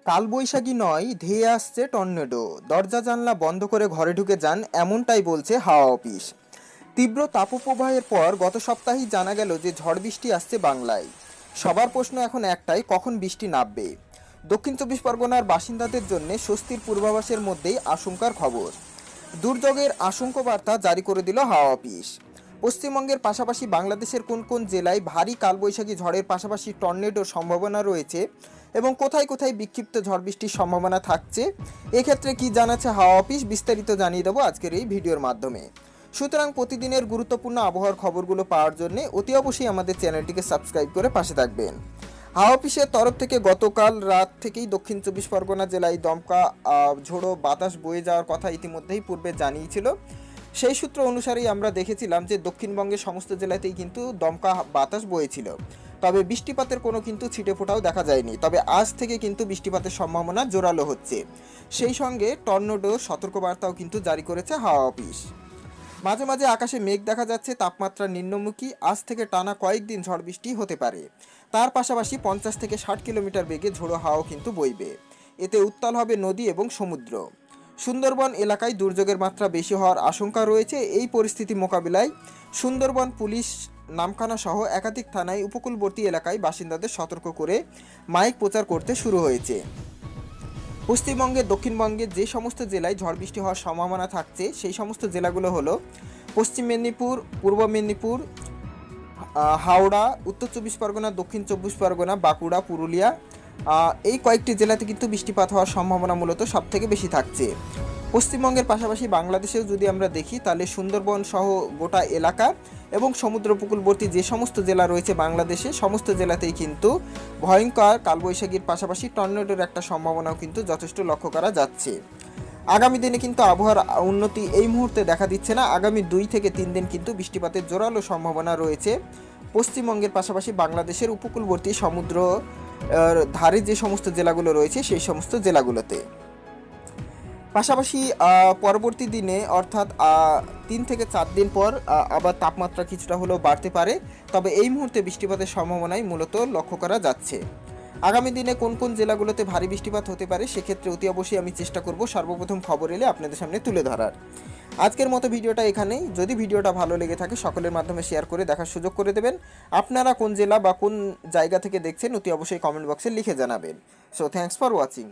কালবৈশাখী নয়, ধেয়ে আসছে টর্নেডো। দরজা জানলা বন্ধ করে ঘরে ঢুকে যান, এমনটাই বলছে হাওয়া অফিস। তীব্র তাপপ্রবাহের পর গত সপ্তাহেই জানা গেল যে ঝড় বৃষ্টি আসছে বাংলায়। সবার প্রশ্ন এখন একটাই, কখন বৃষ্টি নামবে। দক্ষিণ চব্বিশ পরগনার বাসিন্দাদের জন্য স্বস্তির পূর্বাভাসের মধ্যেই আশঙ্কার খবর। দুর্যোগের আশঙ্কা বার্তা জারি করে দিল হাওয়া অফিস। পশ্চিমবঙ্গের পাশাপাশি বাংলাদেশের কোন কোন জেলায় ভারী কালবৈশাখী ঝড়ের পাশাপাশি টর্নেডোর সম্ভাবনা রয়েছে এবং কোথায় কোথায় বিক্ষিপ্ত ঝড় বৃষ্টির সম্ভাবনা থাকছে, এক্ষেত্রে কি জানাচ্ছে হাওয়া অফিস, বিস্তারিত জানিয়ে দেবো আজকের এই ভিডিওর মাধ্যমে। সুতরাং প্রতিদিনের গুরুত্বপূর্ণ আবহাওয়ার খবরগুলো পাওয়ার জন্য অতি অবশ্যই আমাদের চ্যানেলটিকে সাবস্ক্রাইব করে পাশে থাকবেন। হাওয়া অফিসের তরফ থেকে গতকাল রাত থেকেই দক্ষিণ চব্বিশ পরগনা জেলায় দমকা ঝোড়ো বাতাস বয়ে যাওয়ার কথা ইতিমধ্যেই পূর্বে জানিয়েছিল। সেই সূত্র অনুসারেই আমরা দেখেছিলাম যে দক্ষিণবঙ্গের সমস্ত জেলাতেই কিন্তু দমকা বাতাস বয়েছিল, তবে বৃষ্টিপাতের কোনো কিন্তু ছিটে ফোঁটাও দেখা যায়নি। তবে আজ থেকে কিন্তু বৃষ্টিপাতের সম্ভাবনা জোরালো হচ্ছে। সেই সঙ্গে টর্নেডো সতর্কবার্তাও কিন্তু জারি করেছে হাওয়া অফিস। মাঝে মাঝে আকাশে মেঘ দেখা যাচ্ছে, তাপমাত্রা নিম্নমুখী। আজ থেকে টানা কয়েকদিন ঝড় বৃষ্টি হতে পারে। তার পাশাপাশি 50 থেকে 60 কিলোমিটার বেগে ঝোড়ো হাওয়া কিন্তু বইবে। এতে উত্তাল হবে নদী এবং সমুদ্র। সুন্দরবন এলাকায় দুর্যোগের মাত্রা বেশি হওয়ার আশঙ্কা রয়েছে। এই পরিস্থিতি মোকাবিলায় সুন্দরবন পুলিশ নামখানা সহ একাধিক থানায় উপকূলবর্তী এলাকায় বাসিন্দাদের সতর্ক করে মাইক প্রচার করতে শুরু হয়েছে। পশ্চিমবঙ্গের দক্ষিণবঙ্গের যে সমস্ত জেলায় ঝড় বৃষ্টি হওয়ার সম্ভাবনা থাকছে সেই সমস্ত জেলাগুলো হলো পশ্চিম মেদিনীপুর, পূর্ব মেদিনীপুর, হাওড়া, উত্তর চব্বিশ পরগনা, দক্ষিণ চব্বিশ পরগনা, বাঁকুড়া, পুরুলিয়া। এই কয়েকটি জেলাতে কিন্তু বৃষ্টিপাত হওয়ার সম্ভাবনা মূলত সবথেকে বেশি থাকছে। পশ্চিমবঙ্গের পাশাপাশি বাংলাদেশেও যদি আমরা দেখি তাহলে সুন্দরবন সহ গোটা এলাকা এবং সমুদ্র উপকূলবর্তী যে সমস্ত জেলা রয়েছে বাংলাদেশে সমস্ত জেলাতেই কিন্তু ভয়ঙ্কর কালবৈশাখীর পাশাপাশি টর্নেডোর একটা সম্ভাবনাও কিন্তু যথেষ্ট লক্ষ্য করা যাচ্ছে। আগামী দিনে কিন্তু আবহাওয়ার উন্নতি এই মুহূর্তে দেখা দিচ্ছে না। আগামী 2 থেকে 3 দিন কিন্তু বৃষ্টিপাতের জোরালো সম্ভাবনা রয়েছে পশ্চিমবঙ্গের পাশাপাশি বাংলাদেশের উপকূলবর্তী সমুদ্র ধারে যে সমস্ত জেলাগুলো রয়েছে সেই সমস্ত জেলাগুলোতে। পাশাপাশি পরবর্তী দিনে অর্থাৎ 3 থেকে 4 দিন পর আবার তাপমাত্রা কিছুটা হলেও বাড়তে পারে। তবে এই মুহূর্তে বৃষ্টিপাতের সম্ভাবনাই মূলত লক্ষ্য করা যাচ্ছে। আগামী দিনে কোন কোন জেলাগুলোতে ভারী বৃষ্টিপাত হতে পারে সেক্ষেত্রে অতি অবশ্যই আমি চেষ্টা করব সর্বপ্রথম খবর এলে আপনাদের সামনে তুলে ধরার। আজকের মতো ভিডিওটা এখানেই। যদি ভিডিওটা ভালো লেগে থাকে সকলের মাধ্যমে শেয়ার করে দেখার সুযোগ করে দেবেন। আপনারা কোন জেলা বা কোন জায়গা থেকে দেখছেন অতি অবশ্যই কমেন্ট বক্সে লিখে জানাবেন। So thanks for watching.